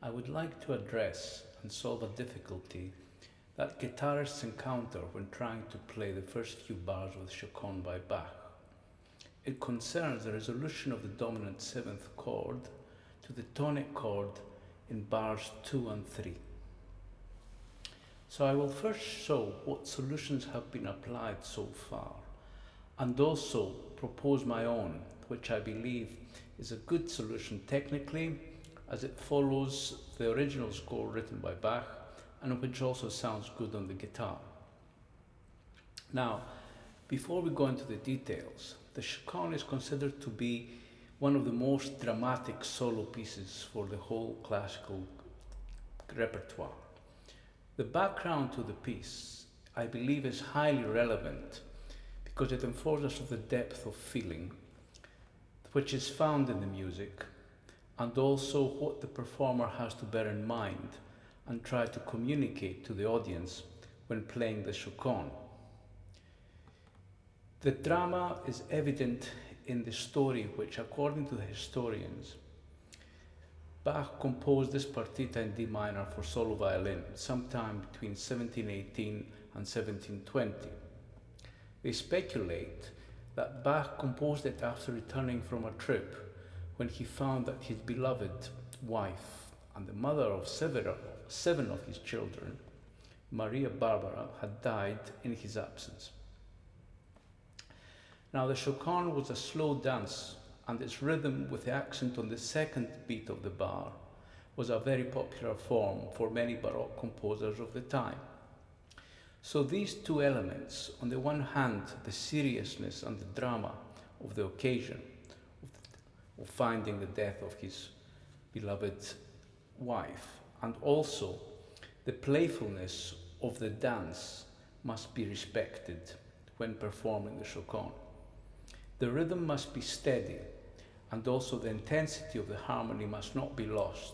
I would like to address and solve a difficulty that guitarists encounter when trying to play the first few bars with Chaconne by Bach. It concerns the resolution of the dominant seventh chord to the tonic chord in bars 2 and 3. So I will first show what solutions have been applied so far, and also propose my own, which I believe is a good solution technically, as it follows the original score written by Bach, and which also sounds good on the guitar. Now, before we go into the details, the Chaconne is considered to be one of the most dramatic solo pieces for the whole classical repertoire. The background to the piece, I believe, is highly relevant because it informs us of the depth of feeling which is found in the music, and also what the performer has to bear in mind and try to communicate to the audience when playing the Chaconne. The drama is evident in the story which, according to the historians, Bach composed this partita in D minor for solo violin sometime between 1718 and 1720. They speculate that Bach composed it after returning from a trip when he found that his beloved wife and the mother of seven of his children, Maria Barbara, had died in his absence. Now, the Chaconne was a slow dance, and its rhythm with the accent on the second beat of the bar was a very popular form for many Baroque composers of the time. So these two elements, on the one hand, the seriousness and the drama of the occasion, of finding the death of his beloved wife, and also the playfulness of the dance, must be respected when performing the Chaconne. The rhythm must be steady, and also the intensity of the harmony must not be lost.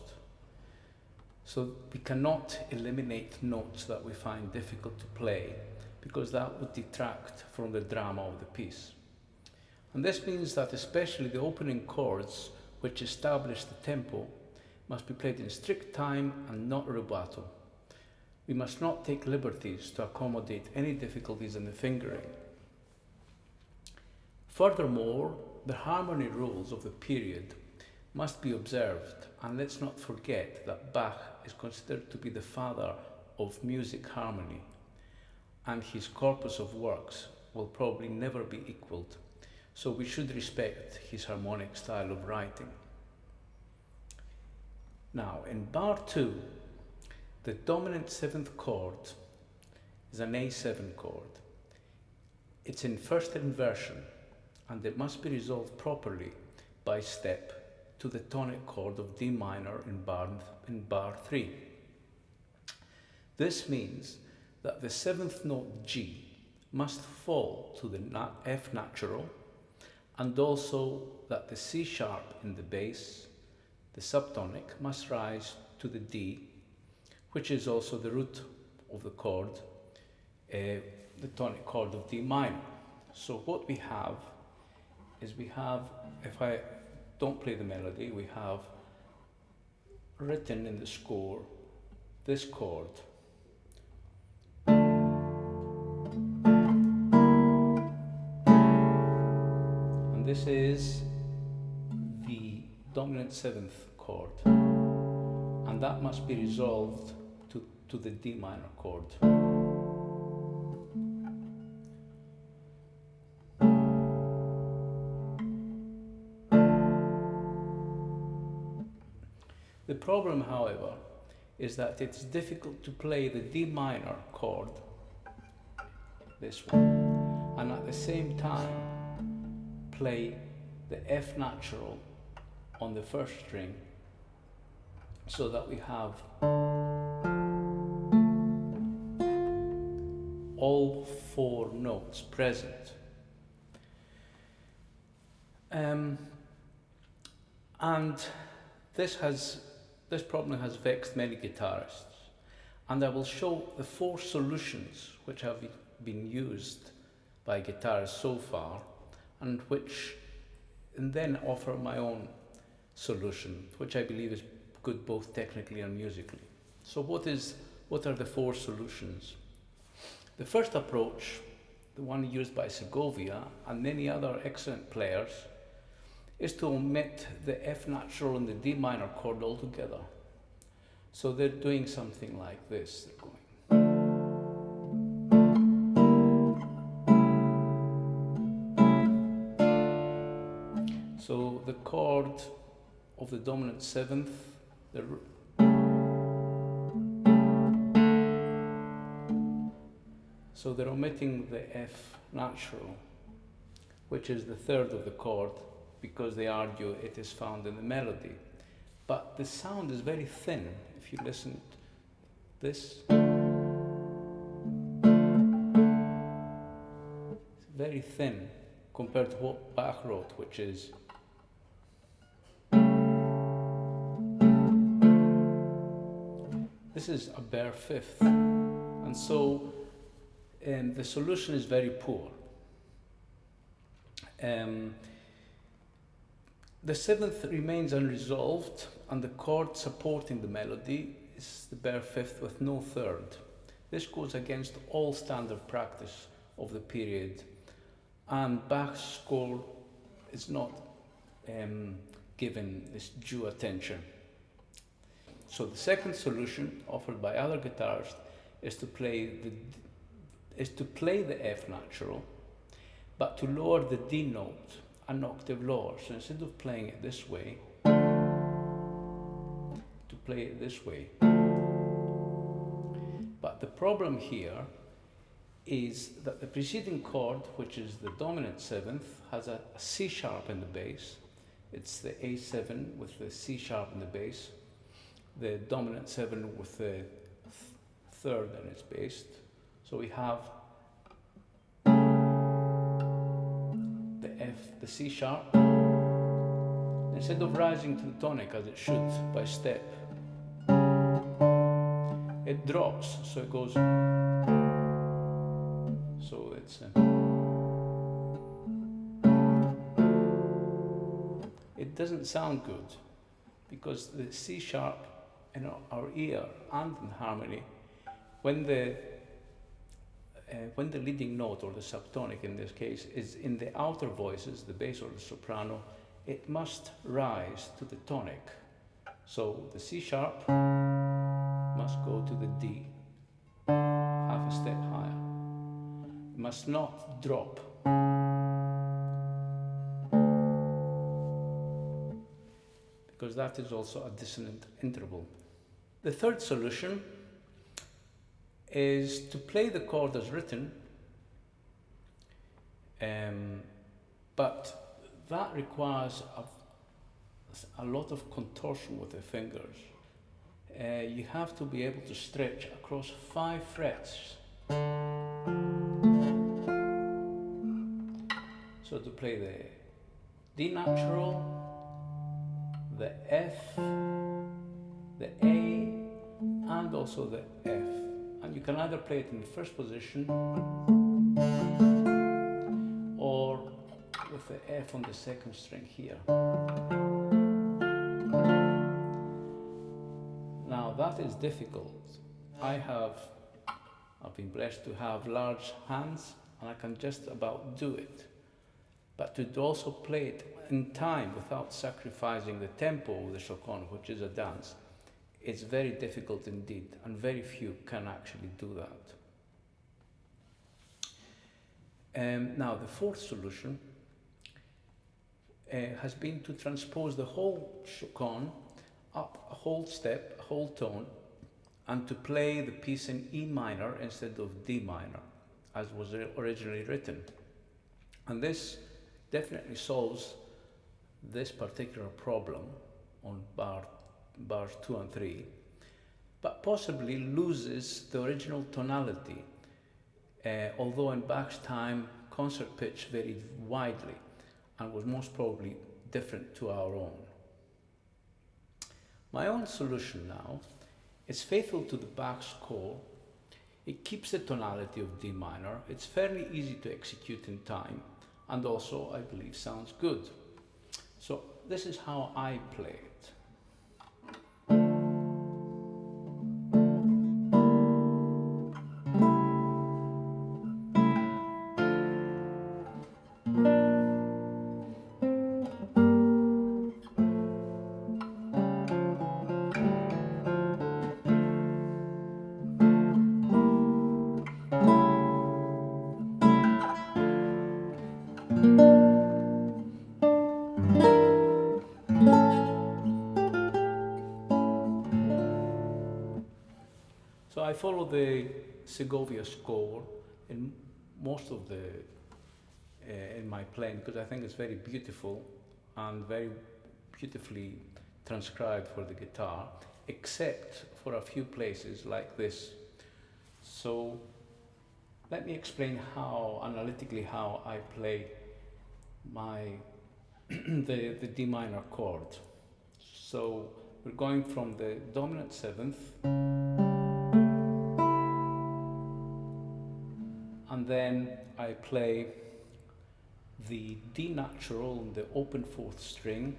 So we cannot eliminate notes that we find difficult to play, because that would detract from the drama of the piece. And this means that especially the opening chords, which establish the tempo, must be played in strict time and not rubato. We must not take liberties to accommodate any difficulties in the fingering. Furthermore, the harmony rules of the period must be observed, and let's not forget that Bach is considered to be the father of music harmony, and his corpus of works will probably never be equaled, so we should respect his harmonic style of writing. Now, in bar 2, the dominant seventh chord is an A7 chord. It's in first inversion, and it must be resolved properly by step to the tonic chord of D minor in bar 3. This means that the seventh note G must fall to the F natural, and also that the C sharp in the bass, the subtonic, must rise to the D, which is also the root of the chord, the tonic chord of D minor. So what we have is if I don't play the melody, we have written in the score this chord. And this is the dominant seventh chord. And that must be resolved to the D minor chord. The problem, however, is that it's difficult to play the D minor chord, this one, and at the same time play the F natural on the first string, so that we have all 4 notes present. And this problem has vexed many guitarists, and I will show the 4 solutions which have been used by guitarists so far, and then offer my own solution, which I believe is good both technically and musically. So what are the four solutions? The first approach, the one used by Segovia and many other excellent players, is to omit the F natural and the D minor chord altogether. So they're doing something like this. They're going. So the chord of the dominant seventh, so they're omitting the F natural, which is the third of the chord, because they argue it is found in the melody. But the sound is very thin. If you listen to this, it's very thin compared to what Bach wrote, which is this is a bare fifth, and so the solution is very poor. The seventh remains unresolved, and the chord supporting the melody is the bare fifth with no third. This goes against all standard practice of the period, and Bach's score is not given this due attention. So the second solution offered by other guitarists is to play the F natural, but to lower the D note an octave lower. So instead of playing it this way, to play it this way. But the problem here is that the preceding chord, which is the dominant seventh, has a C sharp in the bass. It's the A7 with the C sharp in the bass, the dominant seven with the third in its bass. So we have the F, the C sharp. Instead of rising to the tonic as it should by step, it drops, so it goes. So it's it doesn't sound good because the C sharp in our ear and in harmony, when the leading note, or the subtonic in this case, is in the outer voices, the bass or the soprano, it must rise to the tonic. So the C sharp must go to the D, half a step higher. It must not drop. Because that is also a dissonant interval. The third solution is to play the chord as written, but that requires a lot of contortion with the fingers. You have to be able to stretch across 5 frets. So to play the D natural, the F, the A, and also the F. And you can either play it in the first position or with the F on the second string here. Now that is difficult. I've been blessed to have large hands and I can just about do it. But to also play it in time without sacrificing the tempo of the Chaconne, which is a dance, it's very difficult indeed, and very few can actually do that. Now, the fourth solution has been to transpose the whole Chaconne up a whole step, a whole tone, and to play the piece in E minor instead of D minor, as was originally written. And this definitely solves this particular problem on bars 2 and 3, but possibly loses the original tonality, although in Bach's time concert pitch varied widely and was most probably different to our own. My own solution now is faithful to the Bach score. It keeps the tonality of D minor, it's fairly easy to execute in time, and also, I believe, sounds good. So this is how I play it. So I follow the Segovia score in most of the in my playing because I think it's very beautiful and very beautifully transcribed for the guitar, except for a few places like this. So let me explain how analytically how I play my the D minor chord. So we're going from the dominant seventh, and then I play the D natural on the open fourth string,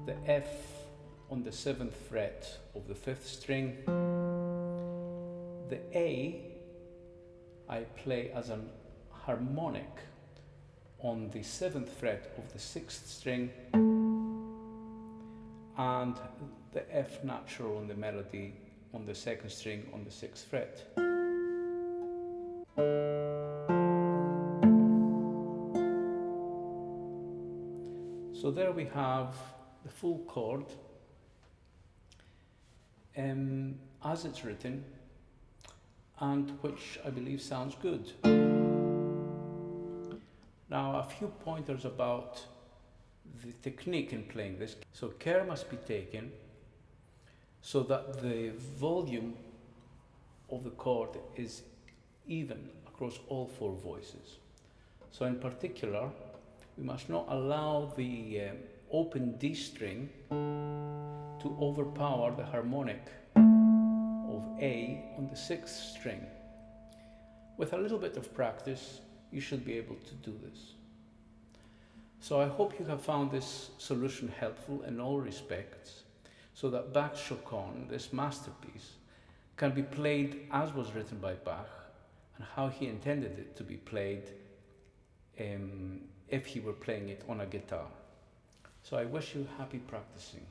the F on the 7th fret of the 5th string, the A I play as a harmonic on the 7th fret of the 6th string, and the F natural on the melody on the 2nd string on the 6th fret. So there we have the full chord as it's written, and which I believe sounds good. Now a few pointers about the technique in playing this. So care must be taken so that the volume of the chord is even across all four voices. So in particular, we must not allow the open D string to overpower the harmonic of A on the 6th string. With a little bit of practice, you should be able to do this. So I hope you have found this solution helpful in all respects, so that Bach's Chaconne, this masterpiece, can be played as was written by Bach and how he intended it to be played if he were playing it on a guitar. So I wish you happy practicing.